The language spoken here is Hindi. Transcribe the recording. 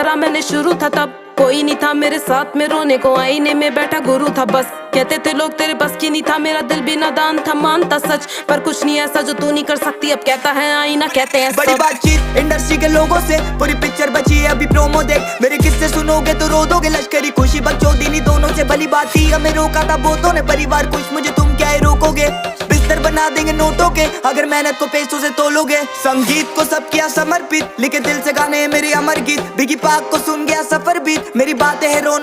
करा मैंने शुरू था तब कोई नहीं था मेरे साथ में रोने को, आईने में बैठा गुरु था बस। कहते थे लोग तेरे बस की नहीं था, मेरा दिल भी नादान था, मानता सच पर कुछ नहीं ऐसा जो तू नहीं कर सकती। अब कहता है आईना, कहते हैं बड़ी बातचीत इंडस्ट्री के लोगों से, पूरी पिक्चर बची है अभी प्रोमो देख। मेरे किस्से सुनोगे तो रो दोगे, लश्करी खुशी बकचोदी दोनों से भली बात थी। हमें रोका था बहुतों ने, परिवार खुश मुझे तुम क्या ही रोकोगे। बिस्तर बना देंगे नोटों के अगर मेहनत को पैसों से तोलोगे। संगीत को सब किया समर्पित, लिखे दिल से गाने मेरे अमर गीत। बिगी पाक को सुन गया सफर बीत, मेरी बातें है रोना